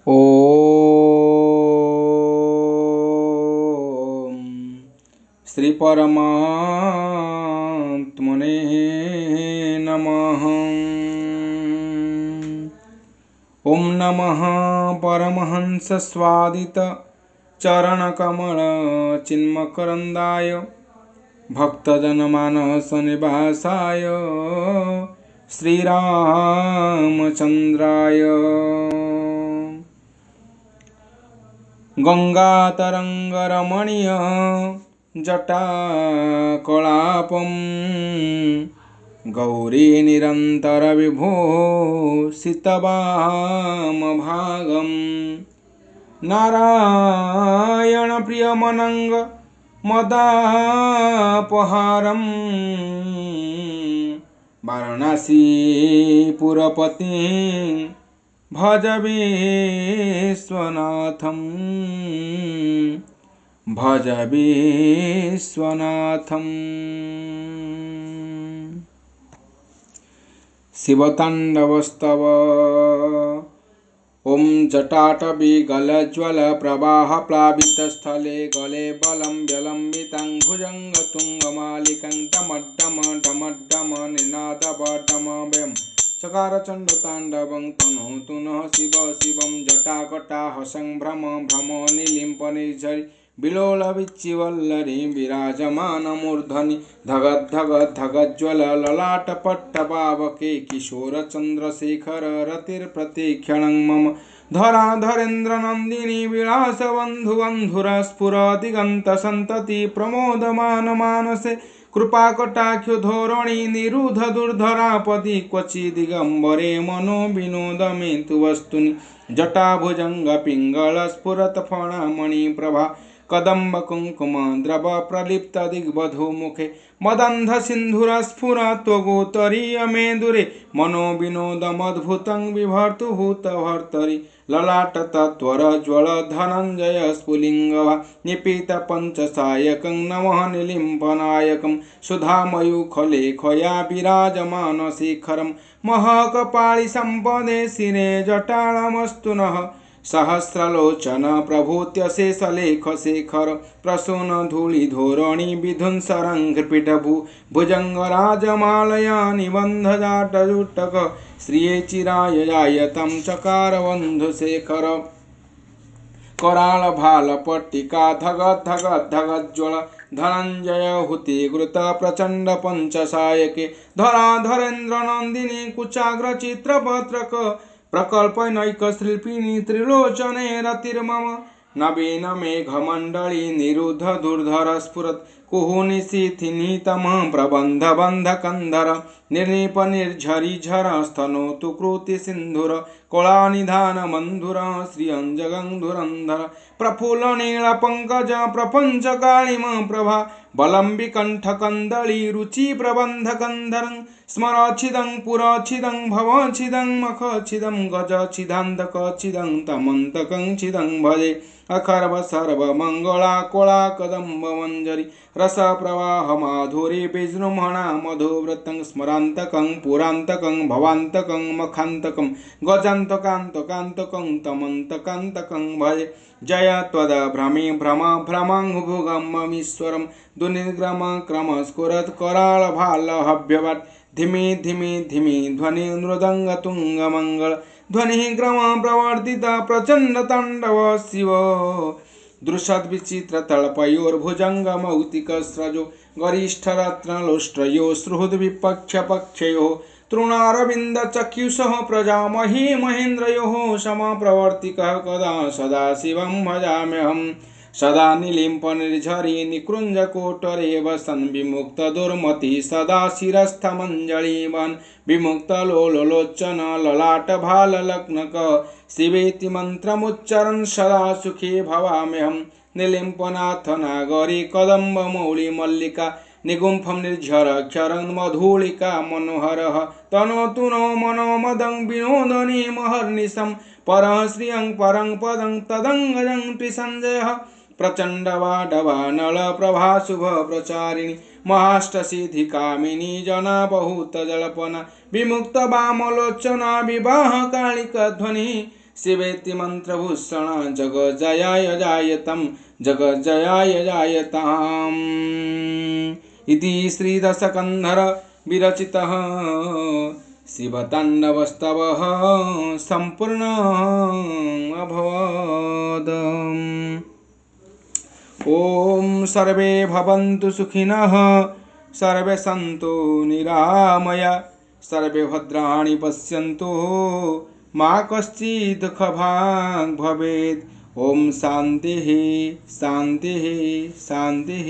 ओम श्री परमात्मने नमः। ओम नमः परमहंस स्वादित चरणकमल चिन्मकरंदाय भक्तजनमानस निवासाय श्रीरामचंद्राय गंगातरंगरमणीय जटाकलापं गौरी निरंतर विभो सितवामभागं नारायण प्रियमनंग मदापहारं वाराणसीपुरपति भज विश्वनाथं भज विश्वनाथं। शिवताण्डवस्तव ओम जटाटवी गलज्वल प्रवाह प्लावित स्थले गले बलं व्यलंबितं भुजंग तुंगमालिकं डमड्डम डमड्डम निनादवड्डमभयं चकार चंडतांडवं तनोतु नः शिव शिवं जटाकटाहसं भ्रम भ्रम निलिम्पनिर्झरि बिलोल विच्चिवल्लरी विराजमानमूर्धनि धगद् धगद् धगज्ज्वल ललाटपट्टपावके किशोरचन्द्रशेखर रतिर्प्रतिक्षणं मम धराधरेन्द्रनन्दिनी विलासबन्धुबन्धुरस्फुर दिगन्तसन्तति प्रमोदमान मानसे कृपाकटाक्षो धोरणी निरुध दुर्धरापति क्वचि दिगंबरे मनो विनोदमेतु वस्तुनि जटाभुजंग पिंगल स्फुरत फणमणि प्रभा कदम्ब कुंकुम द्रव प्रलिप्त दिग्बधू मुखे मदंध सिंधुर स्फुर त्वगोतरीय मेदुरे मनो विनोदमद्भुतं बिभर्तु भूतभर्तरि ललाट तत्वर ज्वल धनंजय स्फुलिंगवा निपीत पंचसायकं नमः निलिम्पनायकं सुधामयूखलेखया विराजमान शिखरं महकपाळि संपदे शिरे जटाळमस्तु नः सहस्रलोचन प्रभूत्य शेषलेख शेखर प्रसून धूलि धोरणी विधुंसरं कृपिटभू भुजंगराजमालया निबंध जाटजुटक श्रिये चिराय जायतं चकार बंधुशेखर कराल भाल पट्टिका धगद् धगद् धगज्ज्वल धनंजय हुति घृत प्रचंड पंचसायके धराधरेन्द्र नंदिनी कुचाग्र चित्रपत्रक प्रकल्पनैक शिल्पिनी त्रिलोचने रतिर्मम नवीन मेघमंडली निरुद्ध दुर्धर स्फुरत् कुहुनिशिथिनीतम प्रबंध बंध कंधर निर्निप निर्झरी झर स्तनोतु कृति सिंधुर कोलानिधान मंधुर श्रियंजगं धुरंधर प्रफुल्ल नील पंकज प्रपंच कालिम प्रभा बलंबि कंठ कंदली रुचि प्रबंध कंधरं स्मरच्छिदं पुरच्छिदं भवच्छिदं मखच्छिदं गजच्छिदान्तकच्छिदं तमन्तकं छिदं भजे अखर्व सर्व मंगला कोला कदम्ब मंजरी रस प्रवाह माधुरी विजृंभणा मधुव्रतं स्मरान्तकं पुरान्तकं भवान्तकं मखान्तकं गजान्तकान्तकान्तकं तमन्तकान्तकं भजे जय त्वद भ्रमी भ्रम भ्रमाङ्गुभुगममीश्वरं दुर्निग्रम क्रम स्फुरत् कराल भाल हव्यवत् धिमी धिमी धिमी ध्वनि मृदंग तुंग मंगल ध्वनि ग्रम प्रवर्तित प्रचंड तांडव शिव दृशद विचित्र तलपयोर्भुजंग मौक्तिक स्रजो गरिष्ठ रत्नलोष्ट्रयो सुहृद विपक्ष पक्षयो तृणारविंद चक्षुषः प्रजामही महेन्द्रयोः सम प्रवर्तिकः कदा सदा शिवं भजाम्यहम् सदा निलिम्प निर्झरी निकृंज कोटरे वसन विमुक्त दुर्मति सदा शिरस्थमंजलिवन विमुक्त लोलोचन ललाट भाल लग्नक शिवेति मंत्रमुच्चरन् सदा सुखी भवाम्यहम् निलिम्पनाथ नागरी कदम्ब मौली मल्लिका निगुंफं निर्झरक्षरं मधुलिका मनोहरः तनोतु नो मनो मदं विनोदनी महर्निशं परः श्रियं परं पदं तदङ्गजं त्रिसञ्जयः प्रचंडवाडवानल प्रभा शुभ प्रचारिणी महाष्टसिद्धि कामिनी जना बहुत जल्पना विमुक्त वामलोचना विवाह कालिक ध्वनि शिवेति मन्त्रभूषण जगज्जयाय जायतं जगज्जयाय जायताम् इति श्रीदशकन्धर विरचितः शिवताण्डवस्तवः सम्पूर्णः अभवत्। ॐ सर्वे भवन्तु सुखिनः सर्वे सन्तु निरामया सर्वे भद्राणि पश्यन्तु मा कश्चित् दुःखभाग् भवेत्। ॐ शान्तिः शान्तिः शान्तिः।